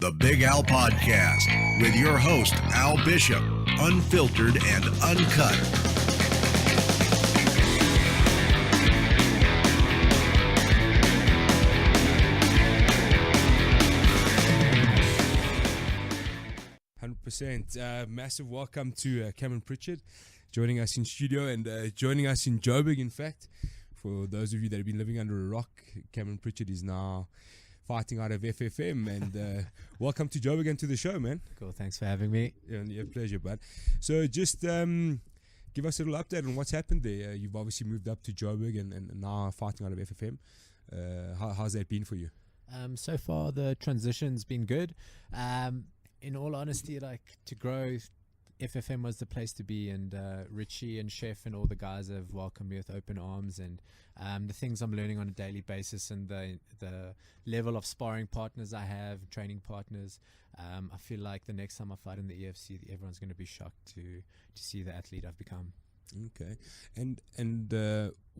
The BigAl Podcast with your host, Al Bishop, unfiltered and uncut. Massive welcome to Cameron Pritchard joining us in studio and joining us in Joburg. In fact, for those of you that have been living under a rock, Cameron Pritchard is now fighting out of FFM, and welcome to Joburg and to the show, man. Cool, thanks for having me. Yeah, pleasure, bud. So just give us a little update on what's happened there. You've obviously moved up to Joburg and now fighting out of FFM. How's that been for you? So far the transition's been good. In all honesty, like, to grow, FFM was the place to be, and Richie and Chef and all the guys have welcomed me with open arms, and the things I'm learning on a daily basis and the level of sparring partners I have, training partners, I feel like the next time I fight in the EFC, everyone's going to be shocked to see the athlete I've become. Okay, and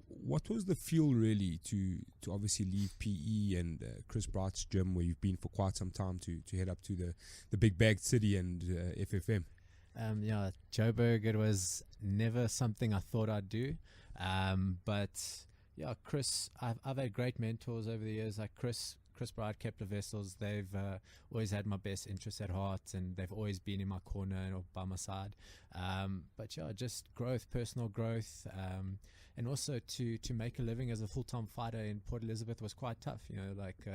what was the feel really to obviously leave PE and Chris Bright's gym where you've been for quite some time to head up to the big bag city and FFM? Yeah, Joburg, it was never something I thought I'd do, but yeah, Chris, I've had great mentors over the years, like Chris Bright, Kepler Vessels. They've always had my best interests at heart, and they've always been in my corner or by my side. But yeah, just growth, personal growth, and also to make a living as a full-time fighter in Port Elizabeth was quite tough. You know, like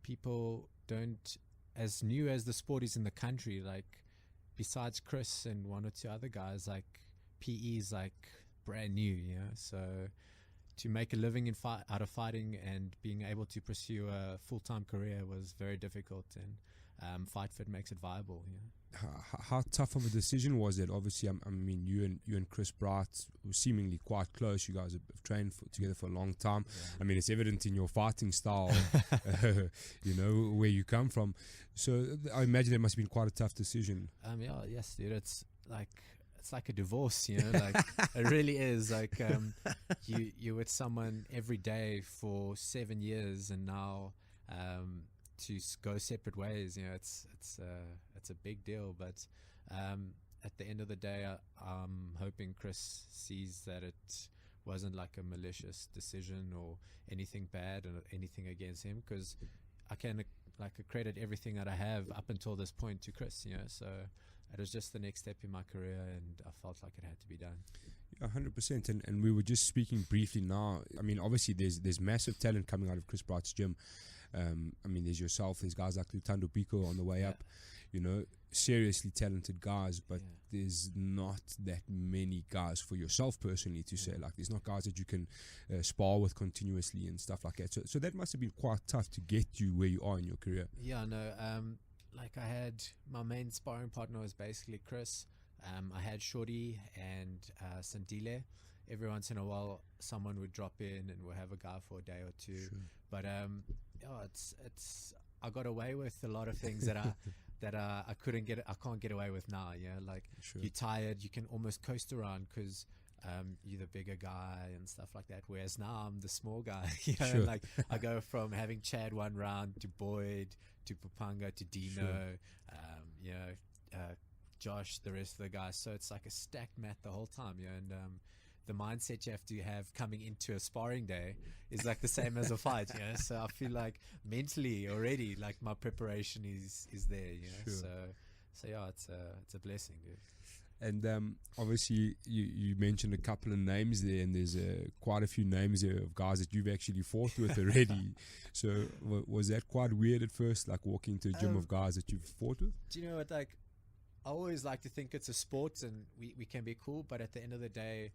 people don't, as new as the sport is in the country, like besides Chris and one or two other guys, like PE is like brand new, you know. So to make a living out of fighting and being able to pursue a full-time career was very difficult, and Fight Fit makes it viable. Yeah. How tough of a decision was it? Obviously, I mean, you and Chris Bright were seemingly quite close. You guys have trained together for a long time. Yeah. I mean, it's evident in your fighting style, you know, where you come from. So I imagine it must have been quite a tough decision. Yes, dude. It's like a divorce, you know, like it really is. Like you're with someone every day for 7 years, and now to go separate ways, you know, it's a big deal. But at the end of the day, I'm hoping Chris sees that it wasn't like a malicious decision or anything bad or anything against him, because I can credit everything that I have up until this point to Chris, you know. So it was just the next step in my career, and I felt like it had to be done. 100%. And we were just speaking briefly now. I mean, obviously there's massive talent coming out of Chris Bright's gym. I mean, there's yourself, there's guys like Lutando Pico on the way up, you know, seriously talented guys, but there's not that many guys for yourself personally to say, like, there's not guys that you can spar with continuously and stuff like that. So that must have been quite tough to get you where you are in your career. Yeah, no, like I had, my main sparring partner was basically Chris. I had Shorty and Sandile. Every once in a while, someone would drop in and we'll have a guy for a day or two. Sure. But it's I got away with a lot of things that I can't get away with now. Yeah, like you're tired, you can almost coast around because you're the bigger guy and stuff like that. Whereas now I'm the small guy. You know, like I go from having Chad one round to Boyd to Pupanga to Dino, you know, Josh, the rest of the guys. So it's like a stacked mat the whole time. Yeah, and the mindset you have to have coming into a sparring day is like the same as a fight, you know. So I feel like mentally already, like my preparation is there, you know. So yeah, it's a blessing, dude. And obviously you mentioned a couple of names there, and there's quite a few names there of guys that you've actually fought with already. So was that quite weird at first, like walking into a gym of guys that you've fought with? Do you know what, like, I always like to think it's a sport and we can be cool, but at the end of the day,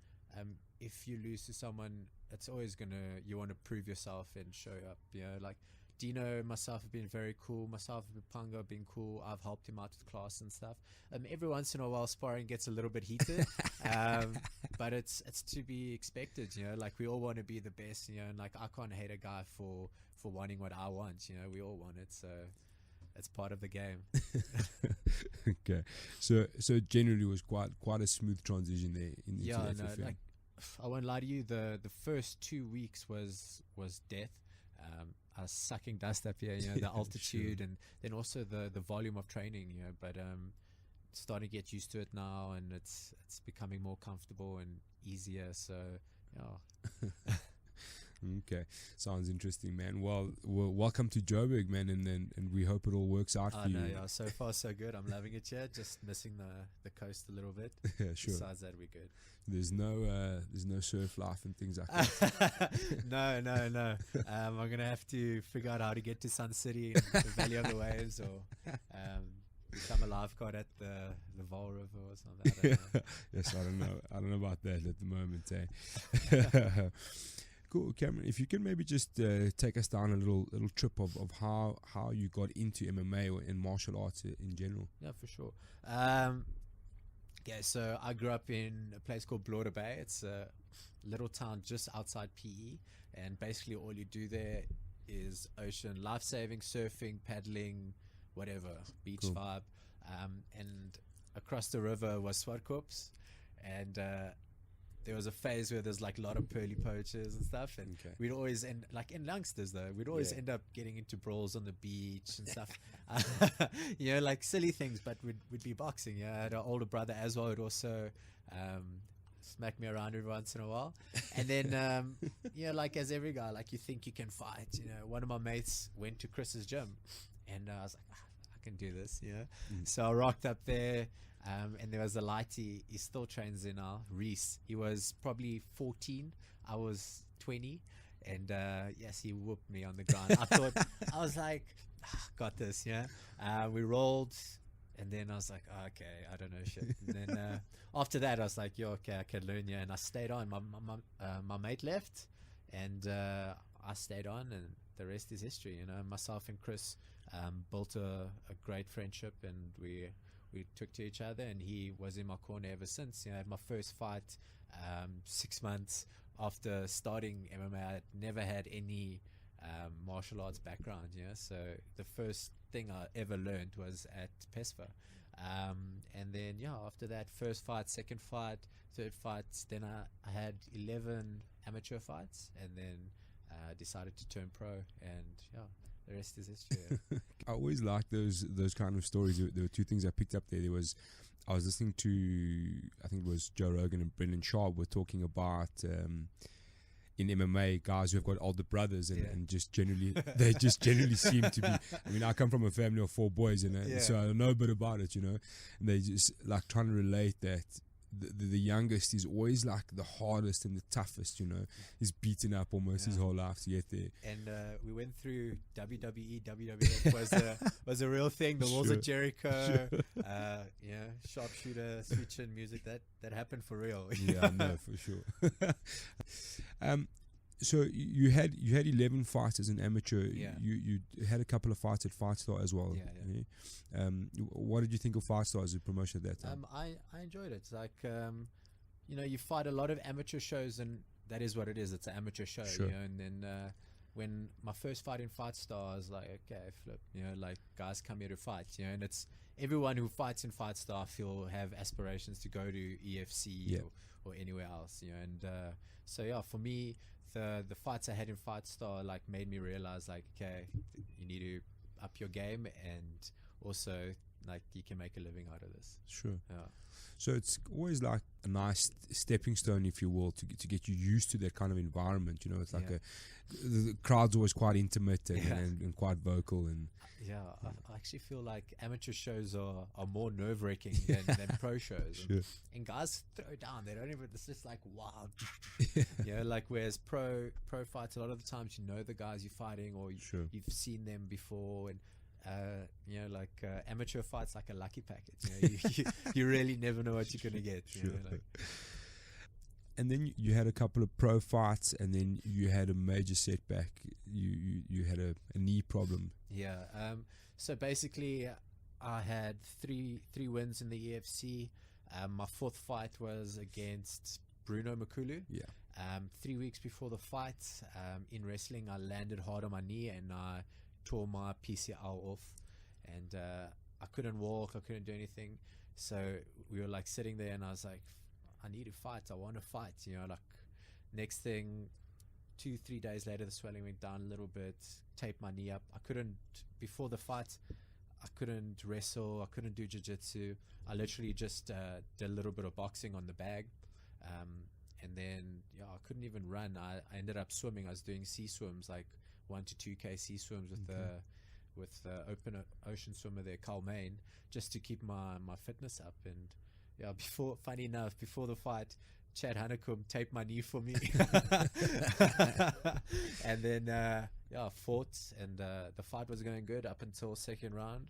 if you lose to someone, it's always you want to prove yourself and show up, you know. Like Dino and myself have been very cool. Myself and Pupanga have been cool. I've helped him out with class and stuff. Every once in a while, sparring gets a little bit heated, but it's to be expected, you know. Like we all want to be the best, you know, and like I can't hate a guy for wanting what I want, you know. We all want it, so it's part of the game. Okay, so generally it was quite a smooth transition there in the FFM. Like I won't lie to you, the first 2 weeks was death. sucking dust up here, you know, the altitude, and then also the volume of training, you know, but starting to get used to it now, and it's becoming more comfortable and easier, so yeah. Okay, sounds interesting, man. Well, welcome to Joburg, man, and we hope it all works out for you. Yeah, so far so good. I'm loving it here. Just missing the coast a little bit. Yeah, sure. Besides that, we're good. There's no surf life and things like that. No. I'm gonna have to figure out how to get to Sun City, the Valley of the Waves, or become a lifeguard at the Vaal River or something. I don't know. Yes, I don't know about that at the moment, eh? Cool, Cameron. If you can maybe just take us down a little trip of how you got into MMA or in martial arts in general. Yeah, for sure. Yeah, so I grew up in a place called Blorder Bay. It's a little town just outside PE, and basically all you do there is ocean life-saving, surfing, paddling, whatever, beach Cool. vibe. And across the river was Swartkorps, and there was a phase where there's like a lot of pearly poachers and stuff, and Okay. we'd always end, like in youngsters though, we'd always Yeah. end up getting into brawls on the beach and stuff. You know, like silly things, but we'd be boxing. Yeah, I had an older brother as well who'd also smack me around every once in a while, and then you know, like as every guy, like you think you can fight. You know, one of my mates went to Chris's gym, and I was like, I can do this. You know, so I rocked up there. And there was a lighty, he still trains there now, Reese. He was probably 14, I was 20, and yes, he whooped me on the ground. I was like, got this, yeah. We rolled, and then I was like, okay, I don't know shit. And then after that, I was like, yo, okay, I can learn, yeah. And I stayed on. My mate left, and I stayed on, and the rest is history. You know, myself and Chris built a great friendship, and we took to each other, and he was in my corner ever since. You know, I had my first fight 6 months after starting MMA. I had never had any martial arts background, you know, so the first thing I ever learned was at PESFA. And then, yeah, after that, first fight, second fight, third fight, then I had 11 amateur fights, and then decided to turn pro, and yeah, the rest is history. I always like those kind of stories. There were two things I picked up there. I was listening to, I think it was Joe Rogan and Brendan Schaub were talking about in MMA guys who have got older brothers, and just generally they just generally seem to be. I mean, I come from a family of 4 boys, and so I know a bit about it, you know. And they just like trying to relate that. The youngest is always like the hardest and the toughest, you know. He's beaten up almost his whole life to get there. And we went through WWE, WWF was a real thing. The Walls of Jericho, yeah, sharpshooter, switching music, that happened for real. Yeah, I know for sure. So you had 11 fights as an amateur. Yeah. You had a couple of fights at Fight Star as well. Yeah. What did you think of Fight Star as a promotion at that time? I enjoyed it. It's like you know, you fight a lot of amateur shows, and that is what it is. It's an amateur show. Sure. You know, and then when my first fight in Fight Star, I was like, okay, flip. You know, like guys come here to fight. You know, and it's everyone who fights in Fight Star have aspirations to go to EFC or anywhere else. You know, and so yeah, for me, the fights I had in Fight Star like made me realize like, okay, you need to up your game, and also like you can make a living out of this. Sure. Yeah. So it's always like a nice stepping stone, if you will, to get you used to that kind of environment. You know, it's like the crowd's always quite intimate and quite vocal, and yeah, I actually feel like amateur shows are more nerve-wracking than pro shows. Sure. And guys throw down. They don't even, it's just like, wow. You know, like whereas pro fights, a lot of the times you know the guys you're fighting, or you've seen them before, and you know, like amateur fights like a lucky packet. You know, you really never know what you're gonna get. You know, like. And then you had a couple of pro fights, and then you had a major setback. You had a knee problem. Yeah. So basically, I had three wins in the EFC. My fourth fight was against Bruno Makulu. Yeah. 3 weeks before the fight, in wrestling, I landed hard on my knee and I tore my PCL off, and I couldn't walk. I couldn't do anything. So we were like sitting there, and I was like, I need to fight. I want to fight. You know, like next thing, 2-3 days later, the swelling went down a little bit. Taped my knee up. I couldn't before the fight. I couldn't wrestle. I couldn't do jiu-jitsu. I literally just did a little bit of boxing on the bag. And then, I couldn't even run. I ended up swimming. I was doing sea swims, like 1 to 2K sea swims with the open ocean swimmer there, Carl Main, just to keep my fitness up. And funny enough, before the fight, Chad Honeycomb taped my knee for me. And then, fought, and the fight was going good up until second round.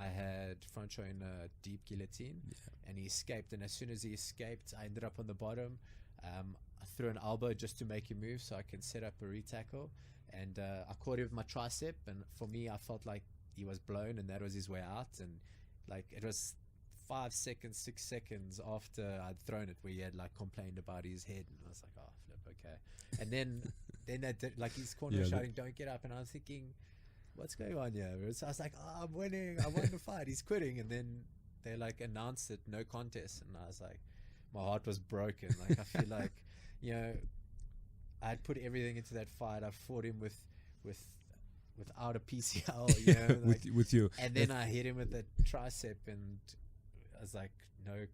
I had Francho in a deep guillotine, and he escaped. And as soon as he escaped, I ended up on the bottom. I threw an elbow just to make him move so I can set up a re-tackle. And I caught him with my tricep. And for me, I felt like he was blown, and that was his way out. And like it was 5 seconds, 6 seconds after I'd thrown it where he had like complained about his head. And I was like, oh, flip, okay. And then they did, like his corner was shouting, don't get up. And I was thinking, what's going on here? So I was like, oh, I'm winning. I won the fight. He's quitting. And then they like announced it, no contest. And I was like, my heart was broken. Like, I feel like, I'd put everything into that fight. I fought him without a PCL, like, with you. And then I hit him with the tricep, and I was like, no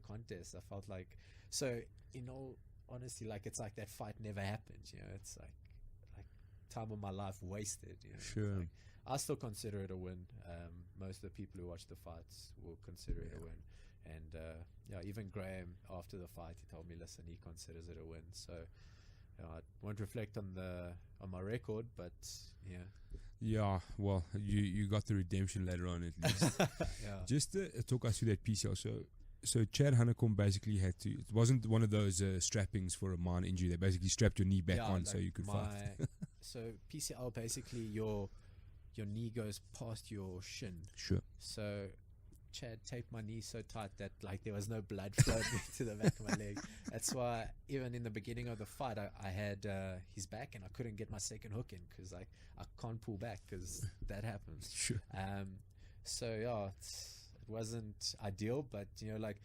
contest. I felt like, so in all honesty, like it's like that fight never happened. It's like time of my life wasted. Sure. Like, I still consider it a win. Most of the people who watch the fights will consider it a win. And even Graham after the fight, he told me, listen, he considers it a win. So I won't reflect on my record, but yeah, well, you got the redemption later on at least. Just talk us through that PCL. So Chad Honeycomb basically had to, it wasn't one of those strappings for a minor injury. They basically strapped your knee back on, like, so you could fight. So PCL, basically your knee goes past your shin. Sure. So Chad taped my knee so tight that like there was no blood flowing to the back of my leg. That's why even in the beginning of the fight, I had his back, and I couldn't get my second hook in because I can't pull back because that happens. Sure. So it wasn't ideal, but like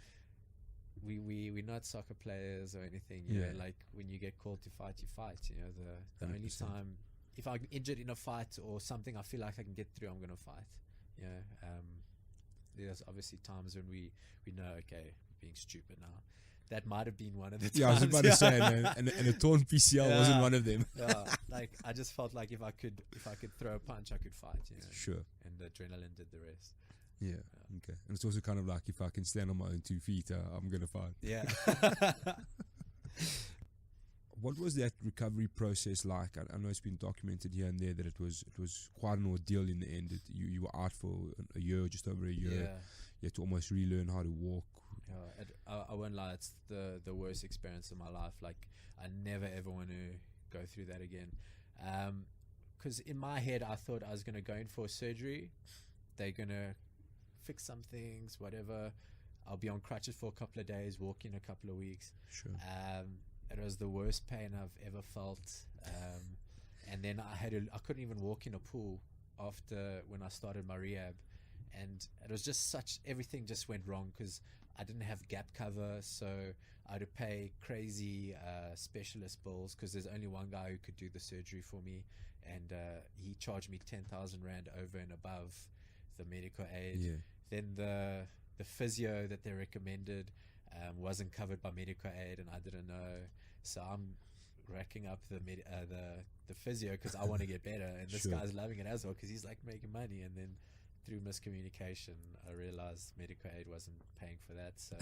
we're not soccer players or anything. Like when you get called to fight, you fight. The only time, if I'm injured in a fight or something, I feel like I can get through, I'm gonna fight. There's obviously times when we know, okay, being stupid now. That might have been one of the times. I was about to say, man, and a torn PCL wasn't one of them. Like I just felt like if I could throw a punch, I could fight. Sure. And the adrenaline did the rest. Yeah. Okay. And it's also kind of like, if I can stand on my own 2 feet, I'm gonna fight. Yeah. What was that recovery process like? I know it's been documented here and there that it was quite an ordeal in the end. You were out for a year, just over a year. Yeah. You had to almost relearn how to walk. I won't lie, it's the worst experience of my life. Like, I never ever want to go through that again. Because in my head, I thought I was going to go in for surgery. They're going to fix some things, whatever. I'll be on crutches for a couple of days, walk in a couple of weeks. Sure. It was the worst pain I've ever felt. And then I couldn't even walk in a pool after when I started my rehab. And it was just everything just went wrong because I didn't have gap cover. So I had to pay crazy specialist bills because there's only one guy who could do the surgery for me. And he charged me 10,000 Rand over and above the medical aid. Yeah. Then the physio that they recommended wasn't covered by medical aid, and I didn't know. So I'm racking up the physio because I want to get better, and this guy's loving it as well because he's like making money. And then through miscommunication, I realized medical aid wasn't paying for that. So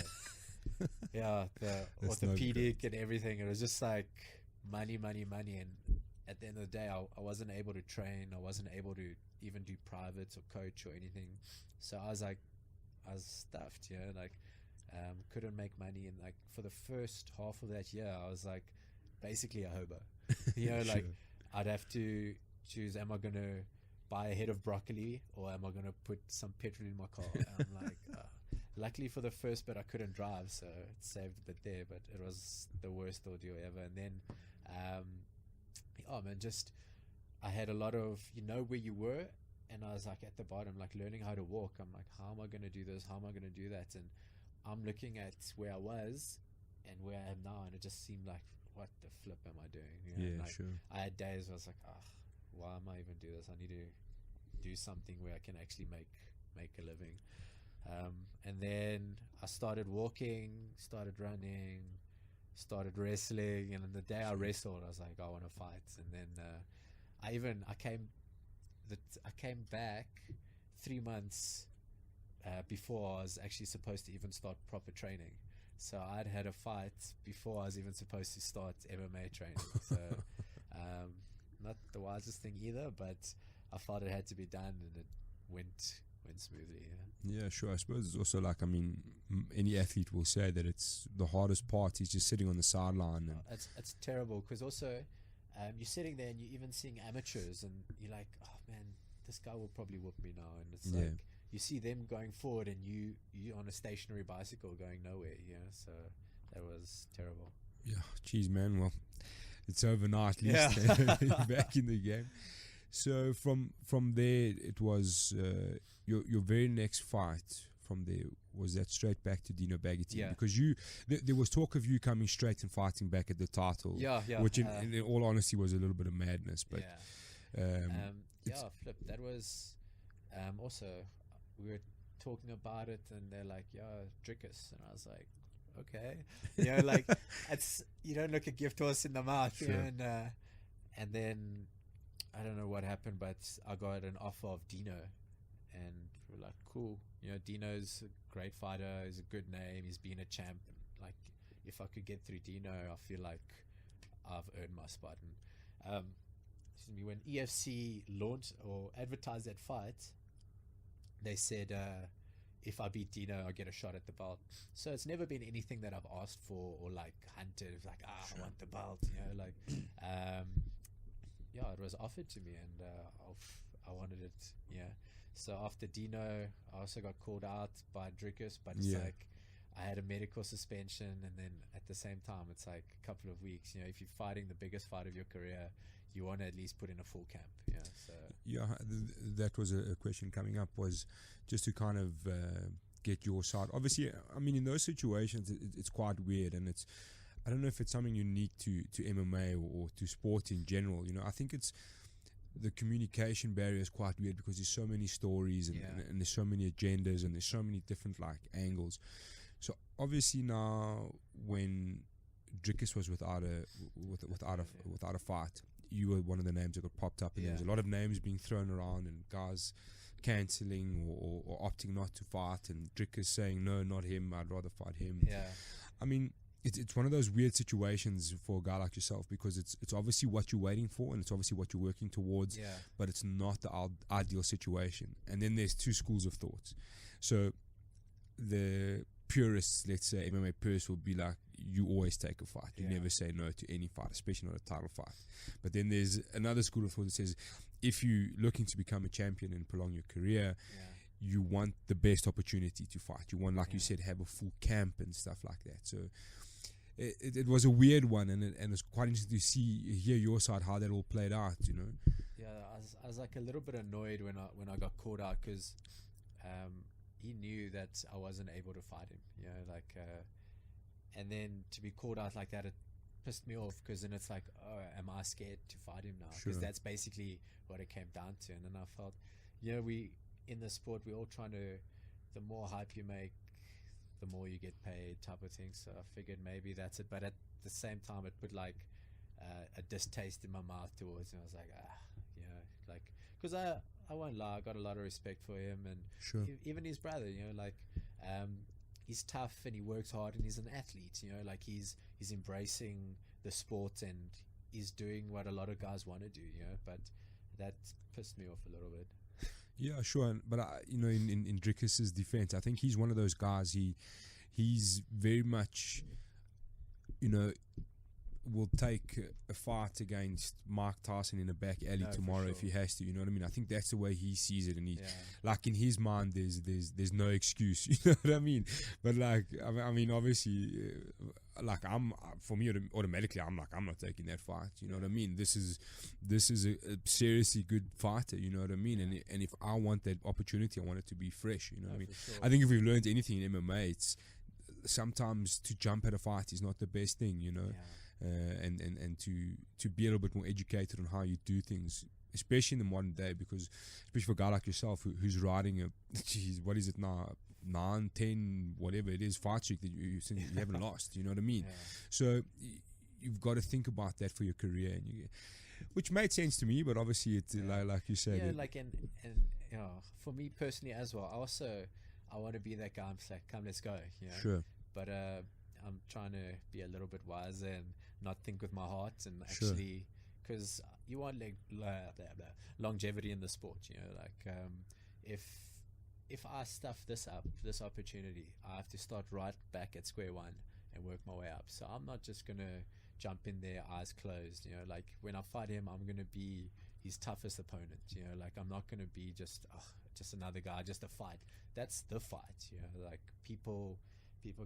the That's orthopedic and everything, it was just like money. And at the end of the day, I wasn't able to train. I wasn't able to even do privates or coach or anything. So I was stuffed, couldn't make money. And like for the first half of that year, I was like basically a hobo. Like I'd have to choose, am I going to buy a head of broccoli or am I going to put some petrol in my car? And I'm like, luckily for the first bit, I couldn't drive, so it saved a bit there, but it was the worst ordeal ever. And then, I had a lot of, where you were, and I was like at the bottom, like learning how to walk. I'm like, how am I going to do this? How am I going to do that? And I'm looking at where I was and where I am now, and it just seemed like what the flip am I doing? You know, Yeah, like, sure. I had days where I was like, why am I even do this? I need to do something where I can actually make a living. And then I started walking, started running, started wrestling, and on the day I wrestled, I was like, I want to fight. And then I came back 3 months before I was actually supposed to even start proper training. So I'd had a fight before I was even supposed to start MMA training. So not the wisest thing either, but I felt it had to be done, and it went smoothly. Yeah, sure. I suppose it's also like, I mean, any athlete will say that it's the hardest part is just sitting on the sideline. And It's terrible, because also you're sitting there and you're even seeing amateurs, and you're like, oh man, this guy will probably whoop me now. And it's like you see them going forward, and you on a stationary bicycle going nowhere. So that was terrible. Yeah, geez, man. Well, it's overnight, at least. Back in the game. So from there, it was your very next fight. From there, was that straight back to Dino Baggetti? Yeah. Because there was talk of you coming straight and fighting back at the title. Yeah. Which, in all honesty, was a little bit of madness. But flip. That was also, we were talking about it, and they're like, Drickus, and I was like, okay, like it's, you don't look a gift horse in the mouth. Sure. And then I don't know what happened, but I got an offer of Dino, and we're like, cool. Dino's a great fighter. He's a good name. He's been a champ. Like, if I could get through Dino, I feel like I've earned my spot. And when EFC launched or advertised that fight, they said, if I beat Dino, I'll get a shot at the belt. So it's never been anything that I've asked for or like hunted. It's like, Sure. I want the belt, it was offered to me, and I wanted it. So after Dino, I also got called out by Drickus, but it's like I had a medical suspension, and then at the same time, it's like a couple of weeks. If you're fighting the biggest fight of your career, you want to at least put in a full camp. That was a question coming up, was just to kind of get your side. Obviously, I mean, in those situations, it's quite weird, and I don't know if it's something unique to MMA or to sport in general. I think it's the communication barrier is quite weird, because there's so many stories and there's so many agendas, and there's so many different like angles. So obviously now, when Drickus was without a fight, you were one of the names that got popped up, and there was a lot of names being thrown around, and guys cancelling or opting not to fight, and Drickus saying, no, not him, I'd rather fight him. I mean, it's one of those weird situations for a guy like yourself, because it's obviously what you're waiting for, and it's obviously what you're working towards, but it's not the ideal situation. And then there's two schools of thoughts. So the purists, let's say MMA purists, will be like, you always take a fight. You never say no to any fight, especially not a title fight. But then there's another school of thought that says, if you're looking to become a champion and prolong your career, you want the best opportunity to fight. You want, like you said, have a full camp and stuff like that. So it was a weird one, and it's quite interesting to hear your side, how that all played out. I was like a little bit annoyed when I got called out, because he knew that I wasn't able to fight him. And then to be called out like that, it pissed me off, because then it's like, oh, am I scared to fight him now? Because that's basically what it came down to. And then I felt, we in the sport, we're all trying to, the more hype you make, the more you get paid, type of thing. So I figured maybe that's it. But at the same time, it put like a distaste in my mouth towards him. I was like, because I won't lie, I got a lot of respect for him, and even his brother. He's tough, and he works hard, and he's an athlete. He's embracing the sport, and he's doing what a lot of guys want to do. But that pissed me off a little bit. Yeah, sure. But in Drickus's defense, I think he's one of those guys. He's very much, will take a fight against Mike Tyson in a back alley tomorrow if he has to. You know what I mean? I think that's the way he sees it, and he, like, in his mind, there's no excuse. You know what I mean? But like, I mean, obviously, for me, automatically, I'm not taking that fight. You know what I mean? This is a seriously good fighter. You know what I mean? And if I want that opportunity, I want it to be fresh. You know what I mean? Sure. I think if we've learned anything in MMA, it's sometimes to jump at a fight is not the best thing. and to be a little bit more educated on how you do things, especially in the modern day, because especially for a guy like yourself who's riding a, geez, what is it now, 9, 10, whatever it is, fight streak that you haven't lost, you know what I mean? Yeah. So you've got to think about that for your career, and which made sense to me, but obviously it's like you said. Yeah, like and you know, for me personally as well, I want to be that guy. I'm like, come, let's go. You know? Sure. But I'm trying to be a little bit wiser and not think with my heart, and Sure. actually, because you want like longevity in the sport. You know, like if I stuff this opportunity, I have to start right back at square one and work my way up. So I'm not just gonna jump in there eyes closed. You know, like when I fight him, I'm gonna be his toughest opponent. You know, like I'm not gonna be just another guy, just a fight. That's the fight. You know, like people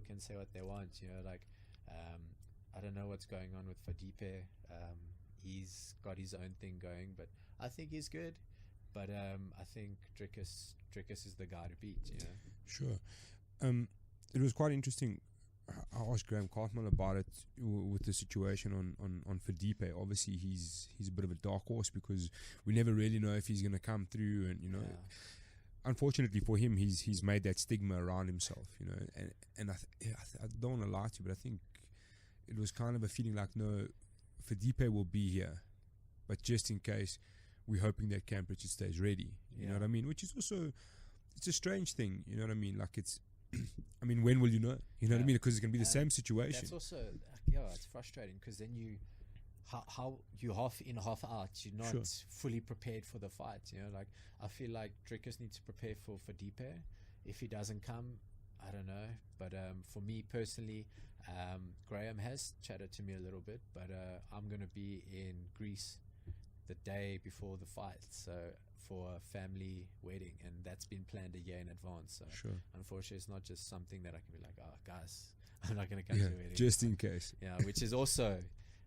can say what they want. You know, like I don't know what's going on with Fadipe. He's got his own thing going, but I think he's good. But I think Drickus is the guy to beat. You know. Sure. It was quite interesting. I asked Graham Cartmel about it with the situation on Fadipe. Obviously, he's a bit of a dark horse because we never really know if he's going to come through. And unfortunately for him, he's made that stigma around himself. You know, and I don't want to lie to you, but I think it was kind of a feeling like, no, Fadipe will be here, but just in case, we're hoping that Cam Pritchard stays ready. You know what I mean? Which is also, it's a strange thing. You know what I mean? Like it's. I mean, when will you know? You know what I mean? Because it's going to be the same situation. That's also, it's frustrating because then how you half in, half out. You're not fully prepared for the fight. You know, like I feel like Drickus needs to prepare for Fadipe. If he doesn't come, I don't know. But for me personally, Graham has chatted to me a little bit, but I'm going to be in Greece the day before the fight. So for a family wedding, and that's been planned a year in advance. So unfortunately, it's not just something that I can be like, oh guys, I'm not going to come to your wedding. Just in case. Yeah, which is also,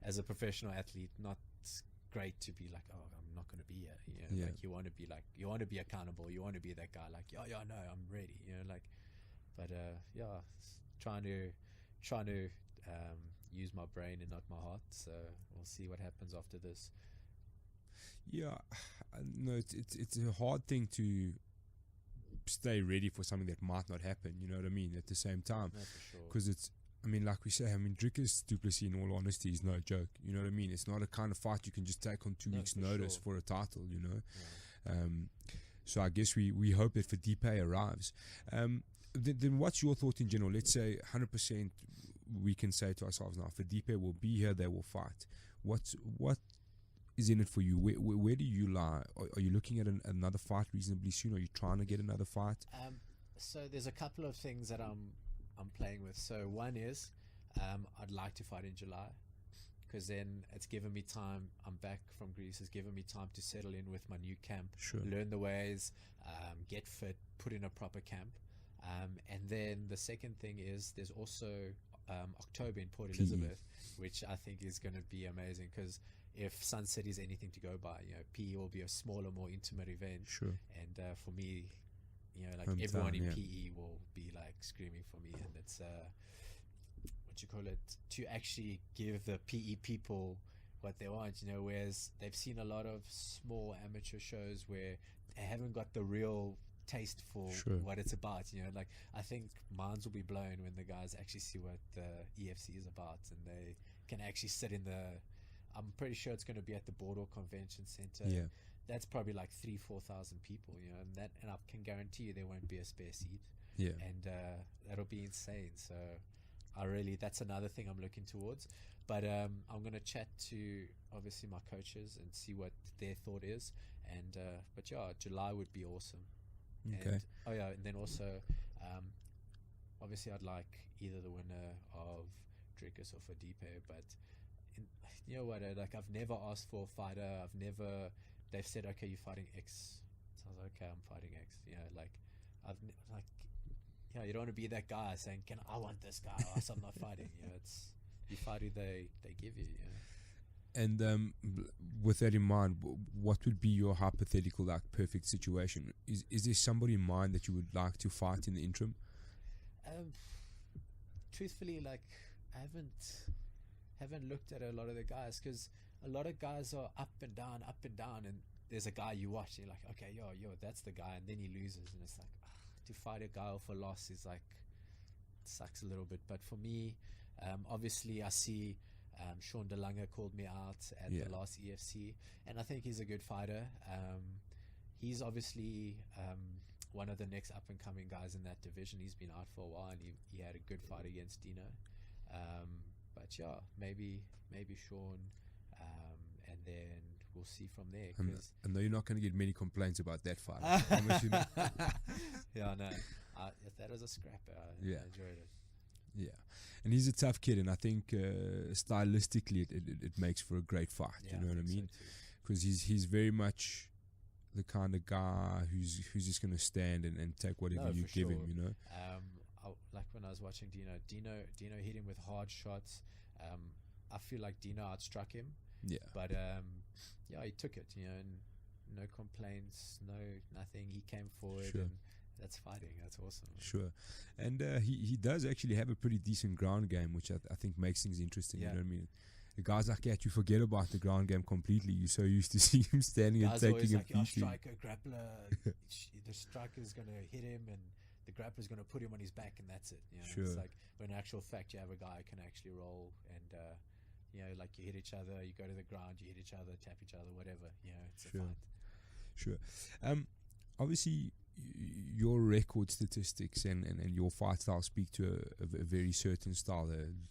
as a professional athlete, not great to be like, oh, I'm not going to be here. You know, like you want to be accountable. You want to be that guy. Like, no, I'm ready. You know, like, but trying to use my brain and not my heart. So we'll see what happens after this. Yeah, no, it's a hard thing to stay ready for something that might not happen. You know what I mean? At the same time, because it's. I mean, like we say, I mean, Drickus du Plessis, in all honesty, is no joke. You know what I mean? It's not a kind of fight you can just take on 2 weeks' notice for a title. You know, so I guess we hope that Fadipe arrives. Then what's your thought in general? Let's say 100%, we can say to ourselves now, Fadipe will be here, they will fight. What is in it for you? Where do you lie? Are you looking at another fight reasonably soon? Are you trying to get another fight? So there's a couple of things that I'm playing with. So one is I'd like to fight in July, because then it's given me time. I'm back from Greece. It's given me time to settle in with my new camp, learn the ways, get fit, put in a proper camp. And then the second thing is there's also October in Port Elizabeth, which I think is going to be amazing, because if Sun City is anything to go by, you know, PE will be a smaller, more intimate event. And for me, you know, like hometown, everyone in PE will be like screaming for me, and it's to actually give the PE people what they want, you know, whereas they've seen a lot of small amateur shows where they haven't got the real taste for what it's about. You know, like I think minds will be blown when the guys actually see what the EFC is about, and they can actually sit in the. I'm pretty sure it's going to be at the Boardwalk Convention Center. Yeah, that's probably like 3,000-4,000 people. You know, and I can guarantee you there won't be a spare seat. Yeah, and that'll be insane. So that's another thing I'm looking towards. But I'm going to chat to obviously my coaches and see what their thought is. And but yeah, July would be awesome. Okay. And then also, obviously I'd like either the winner of Drickus or Fadipe, but you know what? Like I've never asked for a fighter. They've said, okay, you're fighting X. So I was like, okay, I'm fighting X. You know, like you don't want to be that guy saying, I want this guy, or else I'm not fighting. You know, you fight who they give you. You know? And with that in mind, what would be your hypothetical, like, perfect situation? Is there somebody in mind that you would like to fight in the interim? Truthfully, like I haven't looked at a lot of the guys, because a lot of guys are up and down, and there's a guy you watch and you're like, okay, yo, that's the guy, and then he loses, and it's like, to fight a guy off a loss is like, sucks a little bit. But for me, obviously I see Sean DeLange called me out at the last EFC, and I think he's a good fighter. He's obviously one of the next up and coming guys in that division. He's been out for a while, and he had a good fight against Dino. But yeah, maybe Sean, and then we'll see from there. I know you're not going to get many complaints about that fight. I promise you. Yeah, no. If that was a scrapper, I enjoyed it. Yeah, and he's a tough kid, and I think stylistically it makes for a great fight. Yeah, you know what I mean? so Because he's very much the kind of guy who's just going to stand and take whatever you give him. You know. Like when I was watching Dino hit him with hard shots. I feel like Dino outstruck him. Yeah. But he took it. And no complaints, nothing. He came forward. Sure. And that's fighting. That's awesome. Sure. And he does actually have a pretty decent ground game, which I think makes things interesting. You know what I mean? The guys like that, you forget about the ground game completely. You're so used to seeing him standing and taking him like, striker, grappler, the striker's going to hit him and the grappler's going to put him on his back, and that's it. Sure. It's like, when in actual fact, you have a guy who can actually roll and, like you hit each other, you go to the ground, you hit each other, tap each other, whatever. It's a fight. Sure. Obviously, your record statistics and your fight style speak to a very certain style,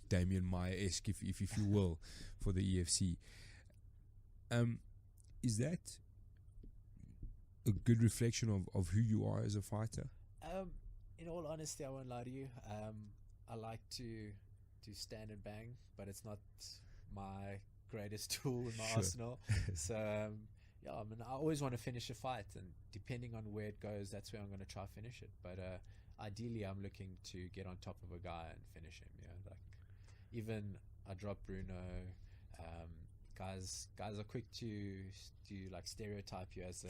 Damian Maia-esque, if you will, for the EFC. Is that a good reflection of who you are as a fighter? In all honesty, I won't lie to you. I like to stand and bang, but it's not my greatest tool in my arsenal. So I always want to finish a fight, and depending on where it goes, that's where I'm going to try finish it. But ideally, I'm looking to get on top of a guy and finish him. Like even I dropped Bruno. Guys are quick to like stereotype you as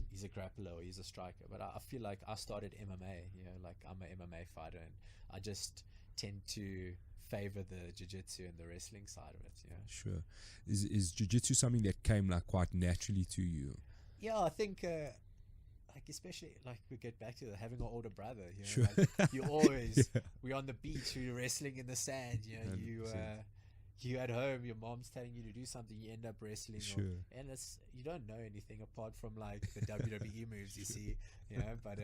he's a grappler or he's a striker. But I feel like I started MMA. Like I'm an MMA fighter, and I just tend to favor the jiu-jitsu and the wrestling side of it. Sure. Is jiu-jitsu something that came like quite naturally to you? Yeah, I think like especially like we get back to having an older brother. Sure. Like you always we're on the beach, we're wrestling in the sand. You at home, your mom's telling you to do something, you end up wrestling. Sure. And you don't know anything apart from like the WWE moves you see. But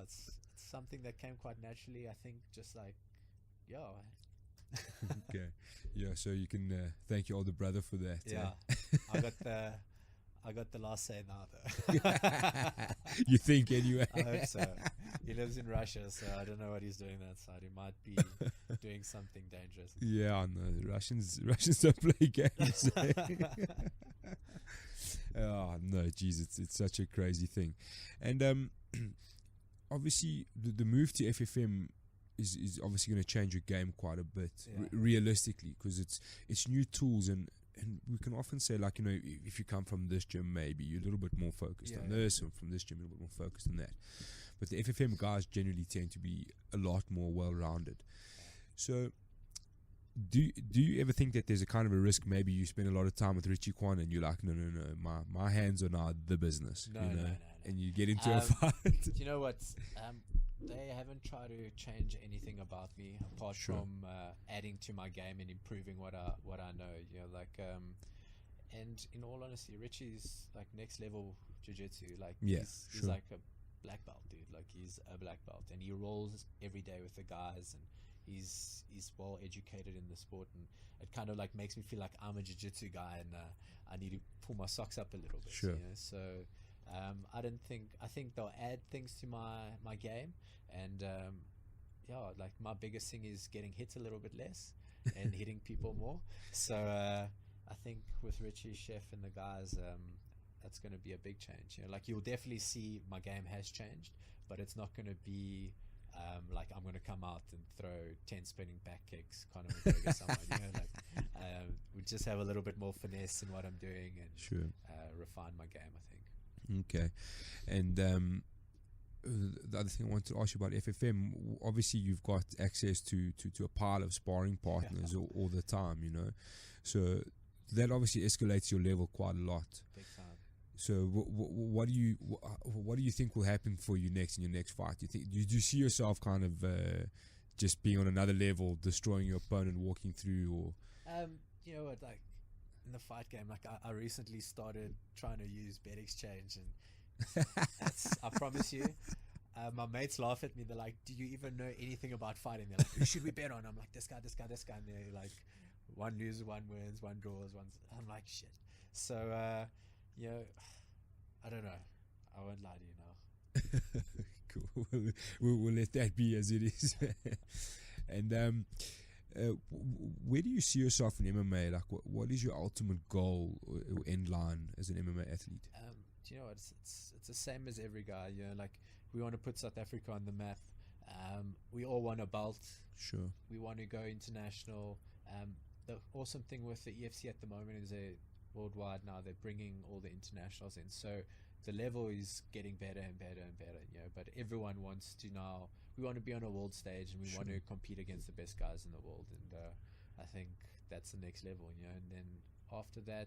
it's something that came quite naturally. I think just like Okay. Yeah, so you can thank your older brother for that. Yeah. I got the last say now though. You think anyway? I hope so. He lives in Russia, so I don't know what he's doing that side. He might be doing something dangerous. Yeah, I know. The Russians don't play games. Oh no, geez, it's such a crazy thing. And obviously the move to FFM is obviously going to change your game quite a bit, realistically, because it's new tools, and we can often say, like, if you come from this gym, maybe you're a little bit more focused on this, or from this gym, a little bit more focused on that. But the FFM guys generally tend to be a lot more well-rounded. So do you ever think that there's a kind of a risk, maybe you spend a lot of time with Richie Kwan and you're like, no, my hands are now the business, no. And you get into a fight? You know what? They haven't tried to change anything about me apart from adding to my game and improving what I know. And in all honesty, Richie's like next level jiu-jitsu. Like he's like a black belt dude. Like he's a black belt, and he rolls every day with the guys, and he's well educated in the sport, and it kind of like makes me feel like I'm a jiu-jitsu guy, and I need to pull my socks up a little bit. Sure. So I think they'll add things to my game, and like my biggest thing is getting hit a little bit less and hitting people more. So I think with Richie, Chef, and the guys, that's going to be a big change. Like you'll definitely see my game has changed, but it's not going to be like I'm going to come out and throw 10 spinning back kicks, Conor McGregor, someone. We just have a little bit more finesse in what I'm doing, and refine my game, I think. Okay. And the other thing I wanted to ask you about FFM, obviously you've got access to a pile of sparring partners all the time, you know, so that obviously escalates your level quite a lot. Big time. So what do you think will happen for you next in your next fight? Do you see yourself kind of just being on another level, destroying your opponent, walking through, or you know what, like in the fight game, like I recently started trying to use bet exchange, and I promise you, my mates laugh at me. They're like, "Do you even know anything about fighting?" They're like, "Who should we bet on?" I'm like, "This guy," and they're like, one loses, one wins, one draws, I'm like, shit. So you know, I don't know. I won't lie to you now. Cool. We'll let that be as it is. And where do you see yourself in MMA? Like, what is your ultimate goal or end line as an MMA athlete? Do you know what? It's the same as every guy. You know, like we want to put South Africa on the map. We all want a belt. Sure. We want to go international. The awesome thing with the EFC at the moment is worldwide now they're bringing all the internationals in, so the level is getting better and better and better, you know, but everyone wants to now, we want to be on a world stage, and we want to compete against the best guys in the world, and I think that's the next level, you know, and then after that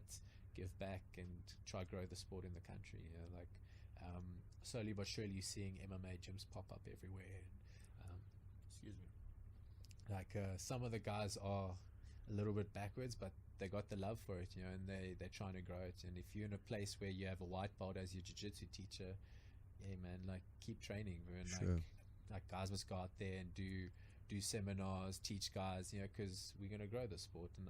give back and try grow the sport in the country, you know, like slowly but surely seeing MMA gyms pop up everywhere, and excuse me, like some of the guys are a little bit backwards, but they got the love for it, you know, and they're trying to grow it. And if you're in a place where you have a white belt as your jiu-jitsu teacher, yeah, man, like keep training, and sure. like guys must go out there and do seminars, teach guys, you know, because we're going to grow the sport. And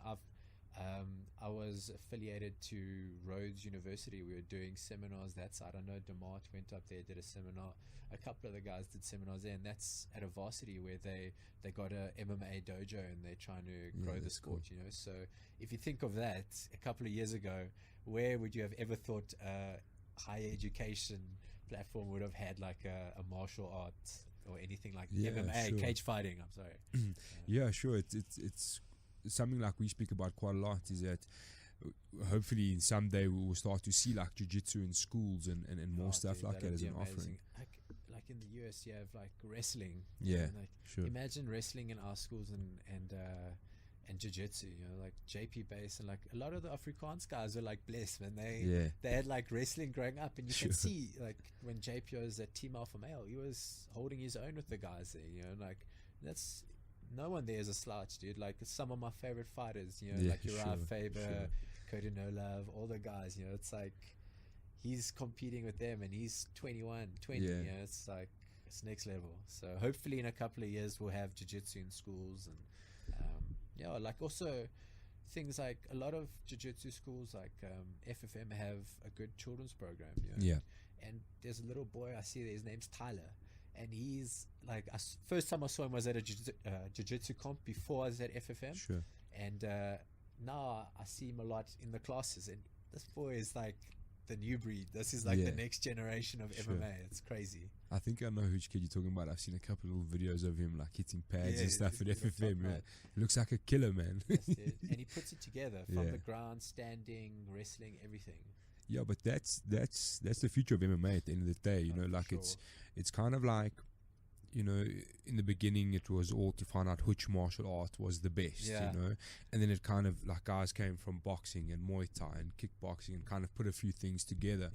I was affiliated to Rhodes University. We were doing seminars that side. I know DeMart went up there, did a seminar. A couple of the guys did seminars there, and that's at a varsity where they got a MMA dojo, and they're trying to grow the sport, cool. You know. So if you think of that, a couple of years ago, where would you have ever thought a higher education platform would have had like a martial art or anything like MMA, sure. Cage fighting, I'm sorry. Yeah, sure. It's something like we speak about quite a lot, is that hopefully in someday we will start to see like jiu-jitsu in schools and more stuff like that as an offering. Like in the US you have like wrestling. Yeah, like sure. Imagine wrestling in our schools and jiu-jitsu, you know, like JP base, and like a lot of the Afrikaans guys are like blessed, man. They had like wrestling growing up, and you can see like when JP was at Team Alpha Male, he was holding his own with the guys there, you know, like that's, no one there is a slouch, dude. Like some of my favorite fighters, you know, like Uriah Faber, Cody No Love, all the guys, you know, it's like he's competing with them, and he's 21, 20, you know, it's like it's next level. So hopefully in a couple of years we'll have jiu-jitsu in schools, and like also things like a lot of jiu-jitsu schools like FFM have a good children's program, you know, and there's a little boy I see there, his name's Tyler, and he's like, first time I saw him was at a jiu-jitsu comp before I was at FFM, sure. And now I see him a lot in the classes, and this boy is like the new breed. This is like the next generation of MMA. It's crazy. I think I know which kid you're talking about. I've seen a couple of videos of him like hitting pads and stuff at FFM. Right. He looks like a killer, man. Yes, and he puts it together from the ground, standing, wrestling, everything. Yeah, but that's the future of MMA at the end of the day. You know, like it's kind of like, you know, in the beginning it was all to find out which martial art was the best, you know, and then it kind of like guys came from boxing and Muay Thai and kickboxing and kind of put a few things together.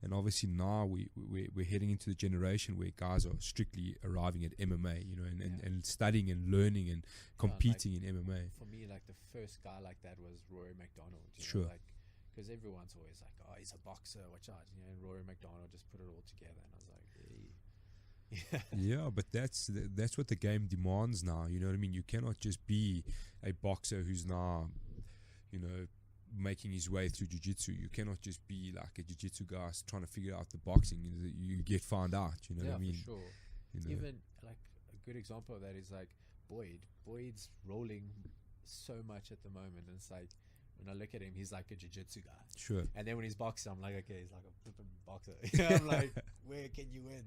And obviously now we're heading into the generation where guys are strictly arriving at MMA, you know, and studying and learning and competing in MMA. For me, like the first guy like that was Rory McDonald, you know, like, because everyone's always like, oh, he's a boxer, watch out, you know, and Rory McDonald just put it all together, and I was like, hey. Yeah, but that's what the game demands now, you know what I mean? You cannot just be a boxer who's now, you know, making his way through jiu-jitsu. You cannot just be like a jiu-jitsu guy trying to figure out the boxing. You get found out, you know what I mean? For sure. You know? Even like a good example of that is like Boyd's rolling so much at the moment, and it's like, when I look at him, he's like a jiu-jitsu guy. Sure. And then when he's boxing, I'm like, okay, he's like a flipping boxer. I'm like, where can you win?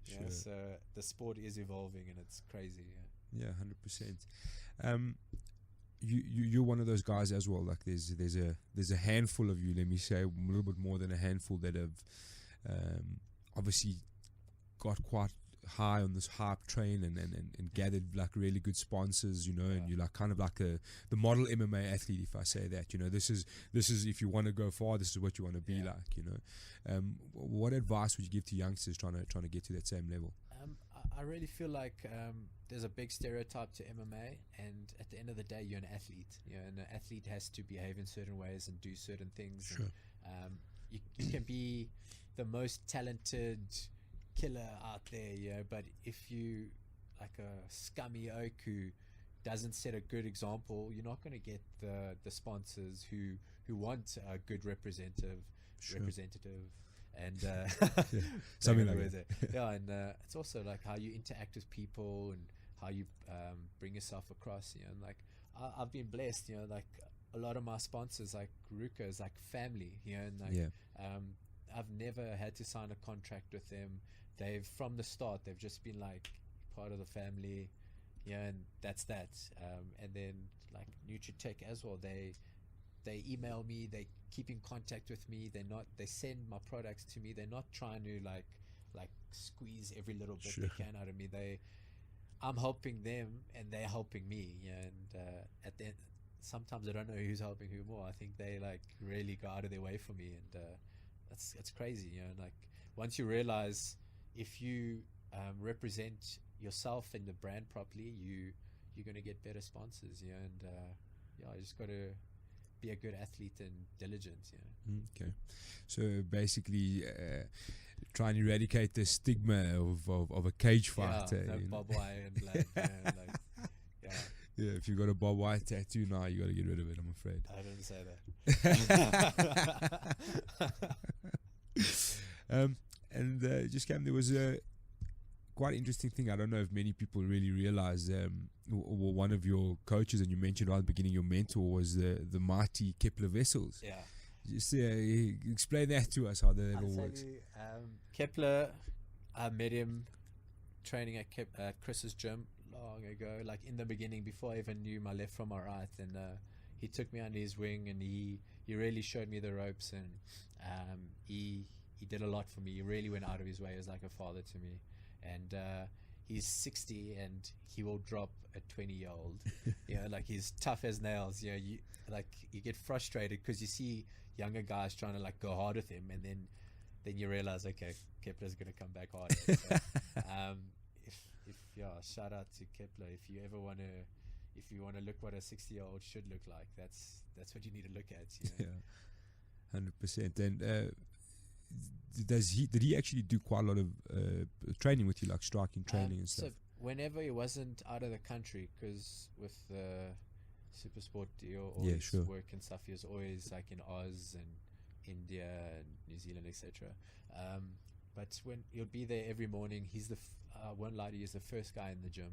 Sure. Yeah, so the sport is evolving, and it's crazy. Yeah, 100%. You're one of those guys as well. Like there's a handful of you. Let me say a little bit more than a handful that have obviously got quite high on this hype train and gathered like really good sponsors, and you're like kind of like the model MMA athlete, if I say that. This is if you want to go far, this is what you want to be like. What advice would you give to youngsters trying to get to that same level? I really feel like there's a big stereotype to MMA, and at the end of the day, you're an athlete. And an athlete has to behave in certain ways and do certain things. Sure. And, you can be the most talented killer out there, but if you like a scummy oak who doesn't set a good example, you're not going to get the sponsors who want a good representative. And something like that. And it's also like how you interact with people and how you bring yourself across. And like I've been blessed. Like a lot of my sponsors, like Ruka, is like family. And like I've never had to sign a contract with them. They've from the start they've just been like part of the family, and that's that. And then like Nutritech as well. They email me, they keep in contact with me, they send my products to me. They're not trying to like squeeze every little bit they can out of me. I'm helping them and they're helping me. And at the end, sometimes I don't know who's helping who more. I think they like really go out of their way for me, and it's crazy. Like once you realize if you represent yourself and the brand properly, you're going to get better sponsors. And you just got to be a good athlete and diligent. Okay, so basically try and eradicate the stigma of a cage fight. Bob White and like yeah, if you've got a Bob White tattoo now, you got to get rid of it, I'm afraid. I didn't say that. And just Cam, there was a quite interesting thing. I don't know if many people really realize. One of your coaches, and you mentioned right at the beginning, your mentor was the mighty Kepler Wessels. Yeah. Just explain that to us, how that all works. Kepler, I met him training at Chris's gym long ago, like in the beginning, before I even knew my left from my right. And he took me under his wing, and he really showed me the ropes, and he did a lot for me. He really went out of his way. He was like a father to me. And he's 60 and he will drop a 20-year-old. Like he's tough as nails. You get frustrated because you see younger guys trying to like go hard with him, and then you realize, okay, Kepler's going to come back harder. So, shout out to Kepler. If you want to look what a 60-year-old should look like, that's what you need to look at. Yeah, 100%. And did he actually do quite a lot of training with you, like striking training and stuff? So whenever he wasn't out of the country, because with the super sport deal, all his work and stuff, he was always like in Oz and India and New Zealand, etc. But when he'll be there every morning, he's I won't lie to you, he's the first guy in the gym.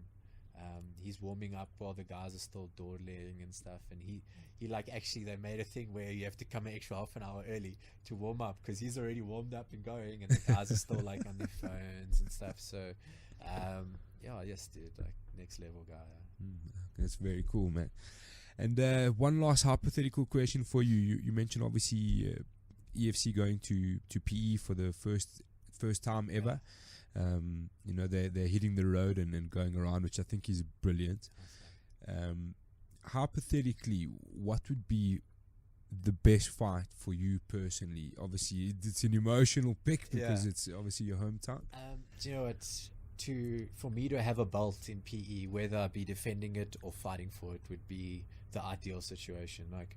He's warming up while the guys are still dawdling and stuff, and he like actually they made a thing where you have to come an extra half an hour early to warm up because he's already warmed up and going, and the guys are still like on their phones and stuff. So yes dude, like next level guy. That's very cool, man. And one last hypothetical question for you. You mentioned obviously EFC going to PE for the first time ever. They're hitting the road and going around, which I think is brilliant. Hypothetically, what would be the best fight for you personally? Obviously, it's an emotional pick because it's obviously your hometown. Do you know what? For me to have a belt in PE, whether I be defending it or fighting for it, would be the ideal situation. Like,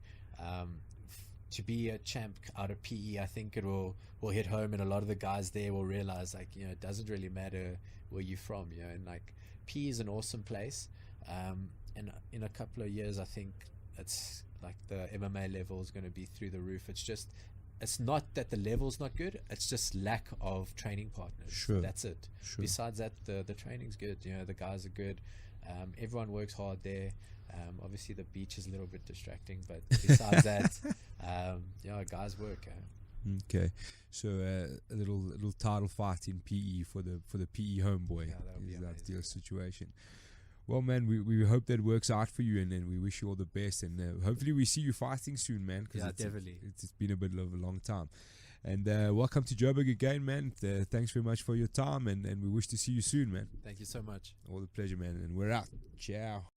to be a champ out of PE, I think it will hit home, and a lot of the guys there will realize, like, it doesn't really matter where you're from, and like PE is an awesome place. And in a couple of years, I think it's like the MMA level is going to be through the roof. It's not that the level's not good, it's just lack of training partners. Sure. That's it. Sure. Besides that, the training's good. The guys are good. Everyone works hard there. Obviously the beach is a little bit distracting, but besides that, guys work. Okay, so a little title fight in PE for the PE homeboy is the ideal situation. Well, man, we hope that works out for you, and then we wish you all the best, and hopefully we see you fighting soon, man. Yeah, definitely. It's been a bit of a long time. And welcome to Joburg again, man. Thanks very much for your time, and we wish to see you soon, man. Thank you so much. All the pleasure, man. And we're out. Ciao.